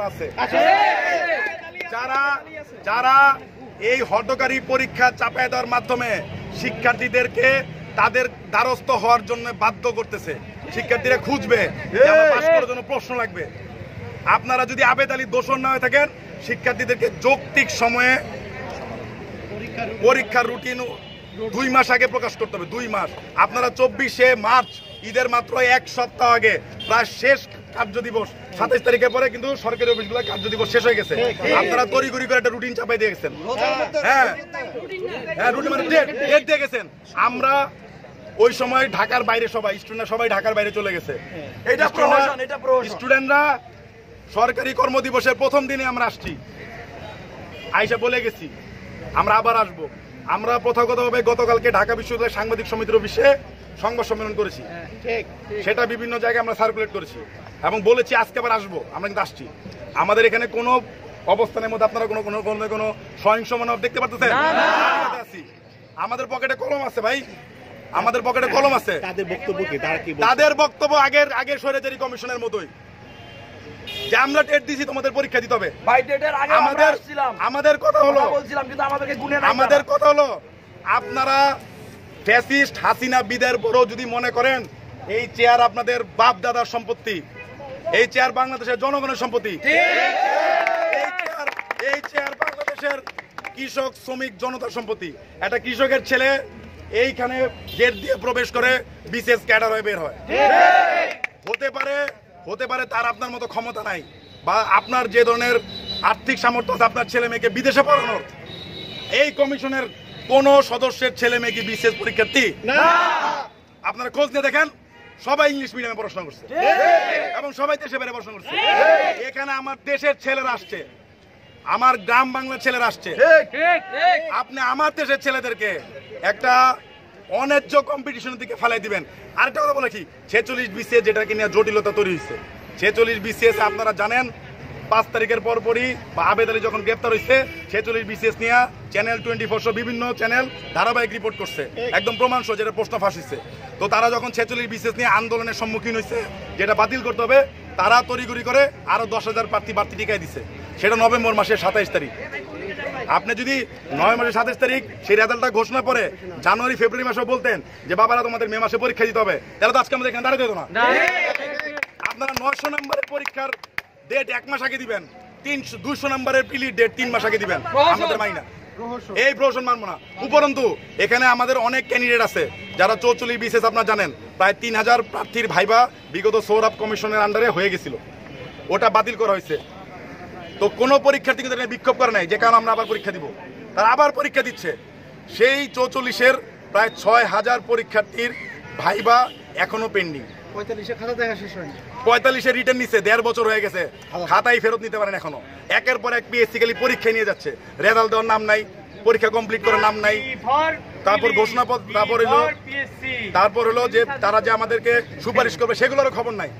ছাত্ররা আছে যারা এই হঠকারী পরীক্ষা চাপায় দেওয়ার মাধ্যমে শিক্ষার্থীদেরকে তাদের দ্বারস্থ হওয়ার জন্য বাধ্য করতেছে। শিক্ষার্থীরা খুঁজবে পাস করার জন্য প্রশ্ন লাগবে। আপনারা যদি আবেদ আলী দোষর না হয়ে থাকেন, শিক্ষার্থীদেরকে যৌক্তিক সময়ে পরীক্ষার রুটিন 2 মাস আগে প্রকাশ করতে হবে। 2 মাস। আপনারা 24শে মার্চ ঈদের মাত্র 1 সপ্তাহ আগে প্রায় শেষ কার্য দিবস 27 তারিখে পরে কিন্তু সরকারি অফিসগুলো কার্য দিবস শেষ হয়ে গেছে। আপনারা তড়িঘড়ি করে একটা রুটিন চাপাই দিয়ে গেছেন। হ্যাঁ, রুটিন মানে ডেট দিয়ে গেছেন। আমরা ওই সময় ঢাকার বাইরে স্টুডেন্টরা সবাই ঢাকার বাইরে চলে গেছে। স্টুডেন্টরা সরকারি কর্মদিবসের প্রথম দিনে আমরা আসছি, আইসা বলে গেছি আমরা আবার আসব। আমরা প্রথাগতভাবে গতকালকে ঢাকা বিশ্ববিদ্যালয় সাংবাদিক সমিতির অফিসে সংবাদ সম্মেলন করেছি, সেটা বিভিন্ন জায়গায় আমরা সার্কুলেট করেছি এবং বলেছি আজকে আবার আসবো। আমরা কিন্তু আসছি। আমাদের এখানে কোনো অবস্থানের মধ্যে আপনারা কোনো সহিংস মনোভাব দেখতে পারতেছেন? আমাদের পকেটে কলম আছে ভাই, আমাদের পকেটে কলম আছে। তাদের বক্তব্য আগের স্বৈরাচারী কমিশনের মতোই যে আমরা ডেট দিছি, তোমাদের পরীক্ষা দিতে হবে। আমাদের কথা হলো আপনারা ফ্যাসিস্ট হাসিনা বিদায়ের পরও যদি মনে করেন এই চেয়ার আপনাদের বাপ দাদার সম্পত্তি, এই চেয়ার বাংলাদেশের জনগণের সম্পত্তি, এই চেয়ার বাংলাদেশের কৃষক শ্রমিক জনতার সম্পত্তি। একটা কৃষকের ছেলে এইখানে গেট দিয়ে প্রবেশ করে বিশেষ ক্যাডার হয়ে বের হয়। হতে পারে তার আপনার মতো ক্ষমতা নাই, বা আপনার যে ধরনের আর্থিক সামর্থ্য আছে আপনার ছেলে মেয়েকে বিদেশে পড়ানোর। এই কমিশনের কোন সদস্যের ছেলে মেয়ে কি বিশেষ পরীক্ষার্থী? আপনারা খোঁজ নিয়ে দেখেন, সবাই ইংলিশ মিডিয়ামে পড়াশোনা করছে এবং সবাই দেশে বাইরে পড়াশোনা করছে। এখানে আমার দেশের ছেলেরা আসছে, আমার গ্রাম বাংলার ছেলেরা আসছে। আপনি আমার দেশের ছেলেদেরকে একটা অন্যায্য কম্পিটিশনের দিকে ফেলাই দিবেন। আরেকটা কথা বলে কি, 46 BCS যেটাকে নিয়ে জটিলতা তৈরি হয়েছে, 46 BCS আপনারা জানেন 5 তারিখের পরপরই বা আবেদ আলী যখন গ্রেপ্তার হয়েছে 46 BCS নিয়ে চ্যানেল 24 সহ বিভিন্ন চ্যানেল ধারাবাহিক রিপোর্ট করছে, একদম প্রমাণ সহ, যেটা প্রশ্ন ফাঁস হয়েছে। তো তারা যখন 46 BCS নিয়ে আন্দোলনের সম্মুখীন হয়েছে, যেটা বাতিল করতে হবে, তারা তড়িঘড়ি করে আরো 10,000 প্রার্থী বাড়তি টিকায় দিছে। সেটা নভেম্বর মাসের 27 তারিখ। আপনি যদি 9 মাসের 27 তারিখ সেই রেজাল্টটা ঘোষণা করে জানুয়ারি ফেব্রুয়ারি মাসে বলতেন যে বাবারা তোমাদের মে মাসে পরীক্ষা দিতে হবে, তাহলে তো আজকে আমাদের এখানে দাঁড়াতে হতো না। আপনারা 900 নম্বরের পরীক্ষার ডেট 1 মাস আগে দিবেন, 200 নম্বরের প্রিলির ডেট 3 মাস আগে দিবেন। আমাদের মাইনা এই প্রহসন মানবো না। উপরন্তু এখানে আমাদের অনেক ক্যান্ডিডেট আছে যারা 44 BCS আপনারা জানেন প্রায় 3000 প্রার্থীর ভাইবা বিগত সৌরভ কমিশনের আন্ডারে হয়ে গেছিল, ওটা বাতিল করা হয়েছে। তো কোনো পরীক্ষার্থী কিন্তু বিক্ষোভ করে নাই যে কারণে আমরা আবার পরীক্ষা দিব, তারা আবার পরীক্ষা দিচ্ছে। সেই 44-এর প্রায় 6000 পরীক্ষার্থীর ভাইবা এখনো পেন্ডিং। 45-এর রিটার্ন নিচ্ছে, 1.5 বছর হয়ে গেছে, খাতাই ফেরত নিতে পারেন এখনো। একের পর এক পিএসসি পরীক্ষায় নিয়ে যাচ্ছে, রেজাল্ট দেওয়ার নাম নাই, পরীক্ষা কমপ্লিট করার নাম নাই। তারপর ঘোষণাপত্র, তারপর হলো যে তারা যে আমাদেরকে সুপারিশ করবে সেগুলোরও খবর নাই।